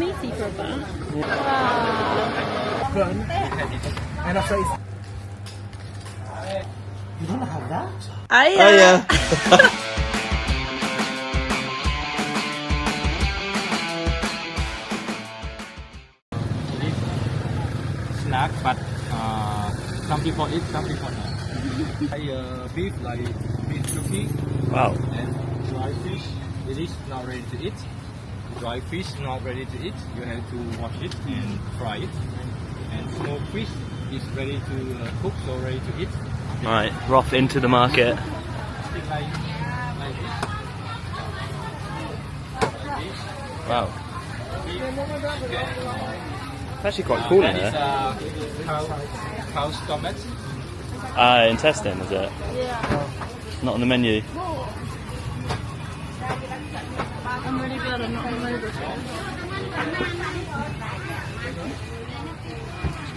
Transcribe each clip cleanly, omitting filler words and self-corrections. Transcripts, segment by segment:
meaty for a bat. Yeah. Wow. And also it's... You don't have that? Oh yeah. Snack, but some people eat, some people not. Beef like beef jerky. Wow. And dry fish, it is not ready to eat. Dry fish not ready to eat. You have to wash it and fry it. And smoked fish is ready to cook, so ready to eat. Right, we're off into the market. Stick like this. Wow. It's actually quite cool in That is there. cow stomach. Intestine, is it? Yeah. Not on the menu. I'm really glad I'm not on the menu before.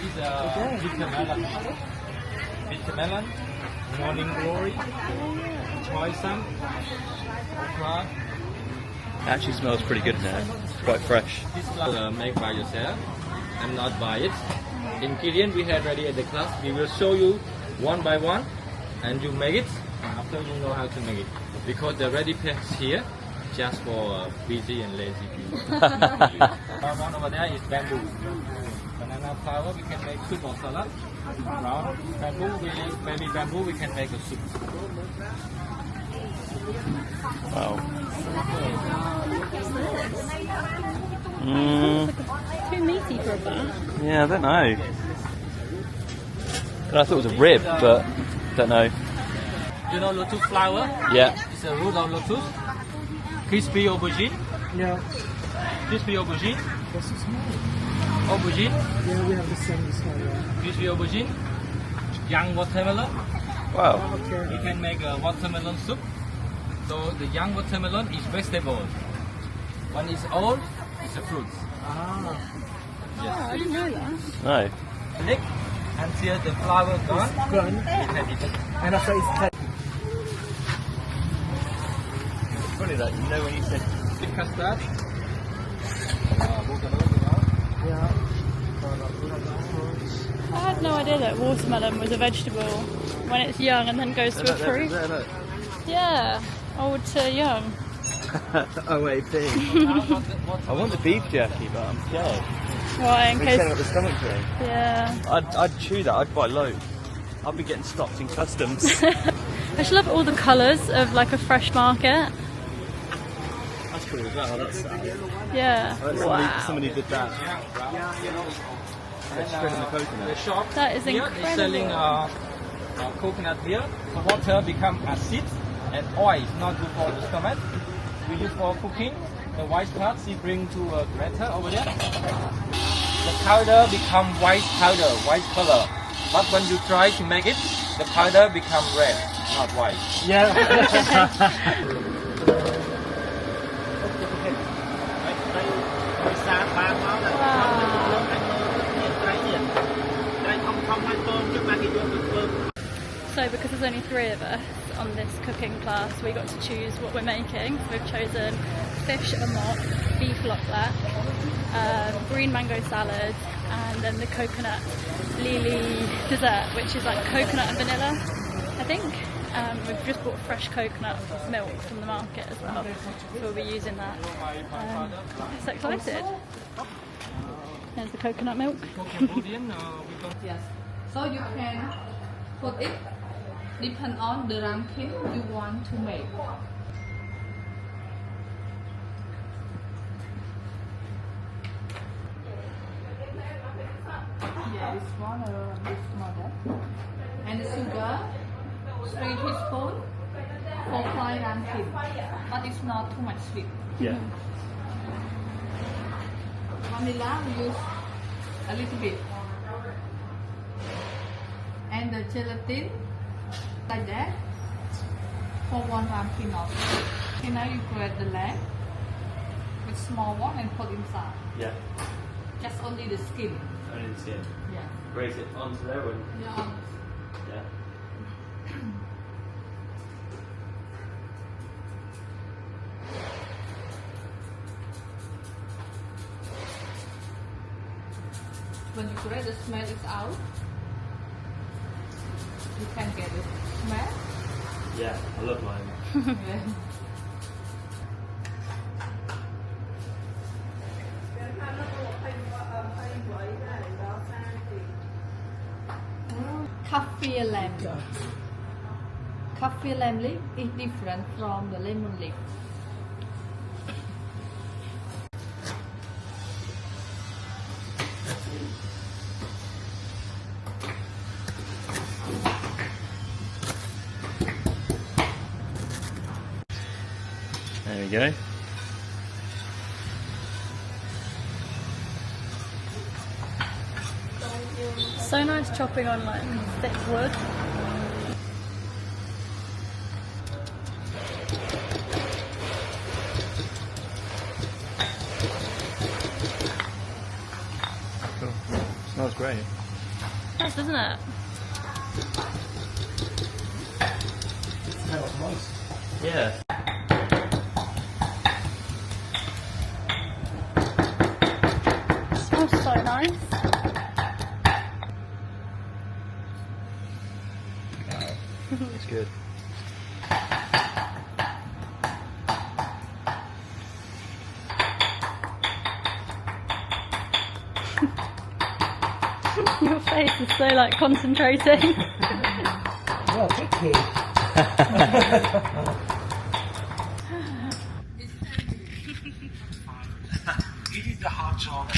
These are bitter melon, morning glory, choy sum, okra. It actually smells pretty good in there. It's quite fresh. This flour made by yourself and not buy it. Ingredient we had ready at the class. We will show you one by one, and you make it after you know how to make it. Because the ready packs here just for busy and lazy people. One over there is bamboo. Banana flour we can make soup or salad. Brown bamboo, baby bamboo we can make a soup. Wow. Too meaty for a bat. Yeah, I don't know. I thought it was a rib, but don't know. You know lotus flower? Yeah. It's a root of lotus. Crispy aubergine. Yeah. Crispy aubergine. What's the smell? Aubergine. Yeah, we have the same smell. Yeah. Crispy aubergine. Young watermelon. Wow. Okay. We can make a watermelon soup. So the young watermelon is vegetable. When it's old, it's a fruit. Ah. Oh, I didn't know that. No. Lick until the flour gone. Gone. You can eat it. And also it's... Funny that, you know when you said... Thick custard. Yeah. I had no idea that watermelon was a vegetable when it's young and then goes to a fruit. Yeah, old to young. OAP. I want the beef jerky, but I'm scared. Why? In We're case. setting up the stomach thing. Yeah. I'd chew that, I'd buy loads. I'd be getting stopped in customs. I just love all the colours of like a fresh market. That's cool as well, that's sad. Yeah. Wow. Somebody did that. Spreading the The coconut. shop That is here is selling incredible. coconut beer. The water become acid and oil is not good for the stomach. We use for cooking. The white parts we bring to a grater over there. The powder become white powder, white color. But when you try to make it, the powder become red, not white. Yeah. So because there's only 3 of us on this cooking class, we got to choose what we're making. So we've chosen fish amok, beef loklak, green mango salad, and then the coconut lyly dessert, which is like coconut and vanilla, I think. We've just bought fresh coconut milk from the market as well, so we'll be using that. So excited. There's the coconut milk. Cambodian, Yes. So you can put it depend on the ranking you want to make. Yeah, this one this model. And the sugar, 3 teaspoons for fine ranking, but it's not too much sweet. Yeah. Vanilla we use a little bit. And the gelatin, like that, for 1 ranking of. Okay, now you grab the leg with small one and put inside. Yeah. Just only the skin. Only the skin. Yeah. Raise it onto there and... Yeah. Yeah. When you put it, the smell is out. You can get the smell. Yeah, I love lime. Yeah. Coffee lamb. Coffee lamb leaf is different from the lemon leaf. There we go. So nice chopping on like thick wood. Cool. Smells great. Nice, doesn't it? Smells nice. Yeah. Smells so nice. It's good. Your face is so like concentrating. Well, picky. You did the hard job.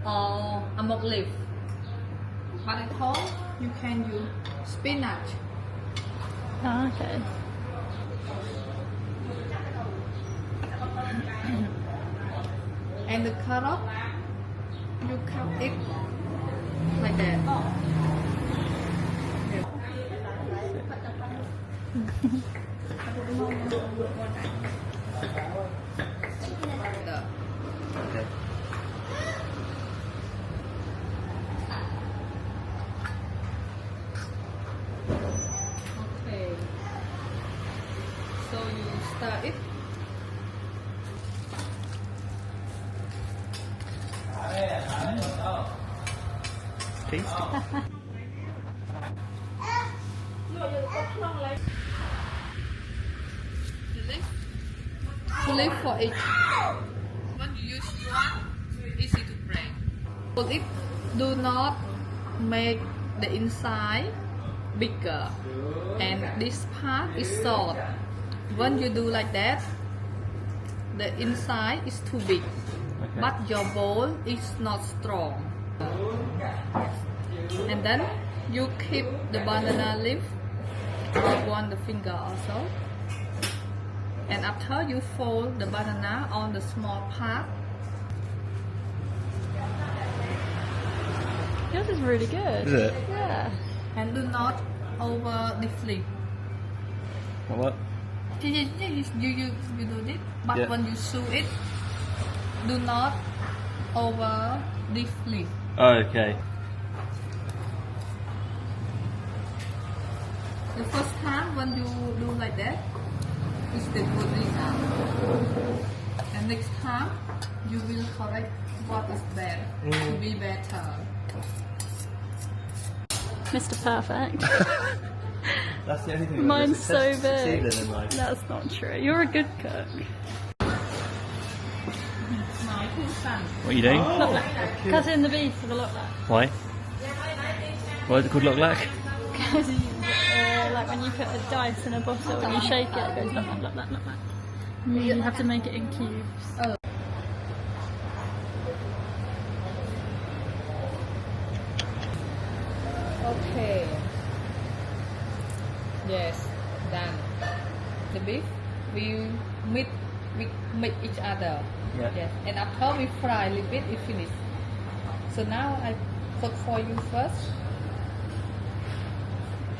Or amok leaf. But at home, you can use spinach. Oh, okay. And the carrot, you cut it like that. The- Okay. Okay. So you stir it. Tasty. Flip for it. When you use one, easy to break. But it do not make the inside bigger, and this part is soft. When you do like that, the inside is too big, but your bowl is not strong. And then you keep the banana leaf on the finger also. And after you fold the banana on the small part. Yours is really good. Is it? Yeah. And do not over deflate. What? You do it, but Yeah. when you sew it, do not over deflate. Oh, okay. The first time when you do like that, it's the good result. And next time, you will correct what is bad to be better. Mr. Perfect. That's the only thing. Mine's so big. Succeeding in life. That's not true. You're a good cook. What are you doing? Loklak. Cut in the beef for the loklak. Why? Why is it called loklak? Because like when you put a dice in a bottle and you shake it, it goes loklak, loklak, loklak. You have to make it in cubes. Okay. Yes, done. The beef we meet each other. Yeah. Yes, and after we fry a little bit, it finished. So now I cook for you first.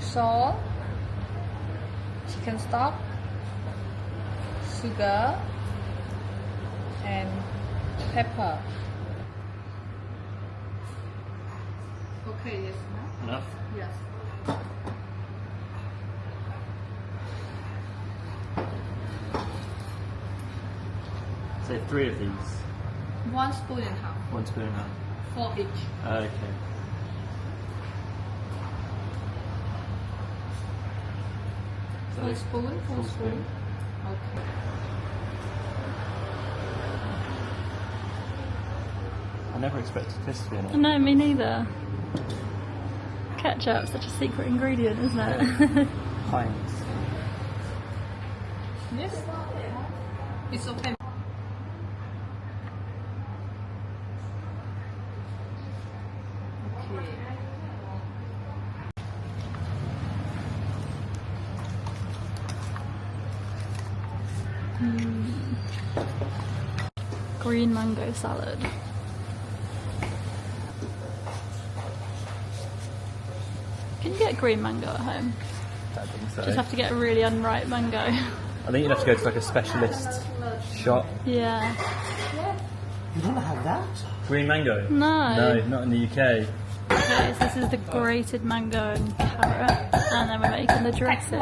Salt, chicken stock, sugar, and pepper. Okay, yes, no? Enough? Yes. So 3 of these. 1 spoon and a half 1 spoon and a half. for each. Okay. Full spoon, full Full spoon. spoon. Okay. I never expected this to be in it. No, me neither. Ketchup's such a secret ingredient, isn't it? Heinz. Yes. It's okay. Okay. Green mango salad. Can you get green mango at home? I think so. Just have to get a really unripe mango. I think you'd have to go to like a specialist shop. Yeah. You don't have that? Green mango? No. No, not in the UK. Okay, so this is the grated mango and carrot, and then we're making the dressing.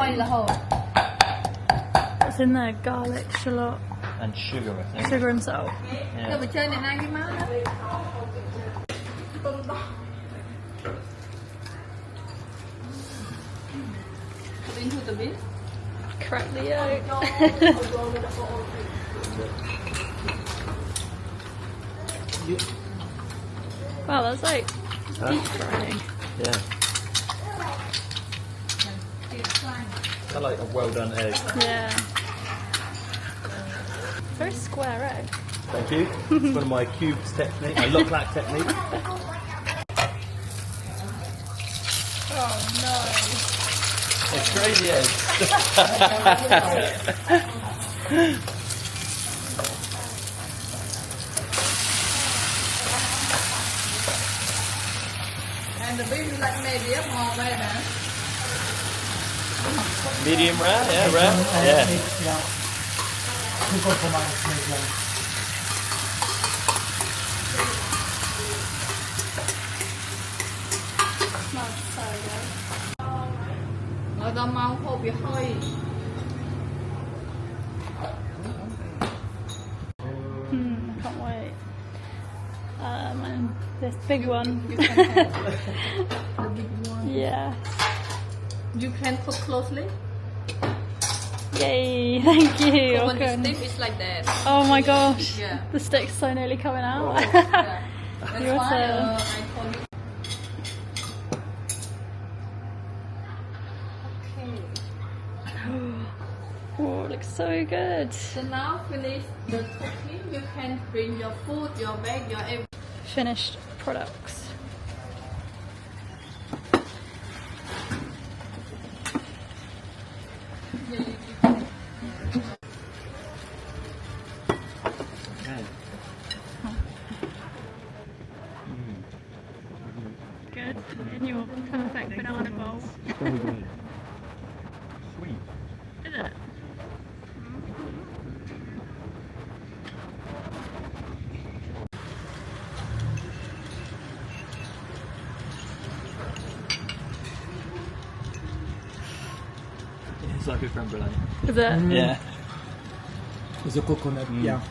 What's in there? Garlic, shallot, And sugar, I think. sugar and salt. Yeah. Chơi này này đi má. Into the beef. Crack the yolk. Wow, that's like deep frying. Yeah. I like a well done egg. Yeah. Very square egg. Thank you. It's one of my cubes technique, my loklak technique. Oh no. It's crazy eggs. And the beef is like medium or well done. Medium rare, yeah, rare. Yeah. Yeah. You go for mine, medium. Smells so good. Ở đâu mau hộp bị hơi. I can't wait. And this big one. You can have the big one. Yeah. You can cook closely. Yay, thank you. So when Okay. it's stiff, it's like that. Oh my gosh. Yeah. The stick's so nearly coming out. Yeah. That's Your why turn. I told you. Okay. Oh, it looks so good. So now finish the cooking. You can bring your food, your bag, your everything. Finished products. Okay. Good. In your perfect banana bowl. Very good. Sweet. Is it? It's like a creme brûlée. Is it? Yeah. It's a coconut, yeah.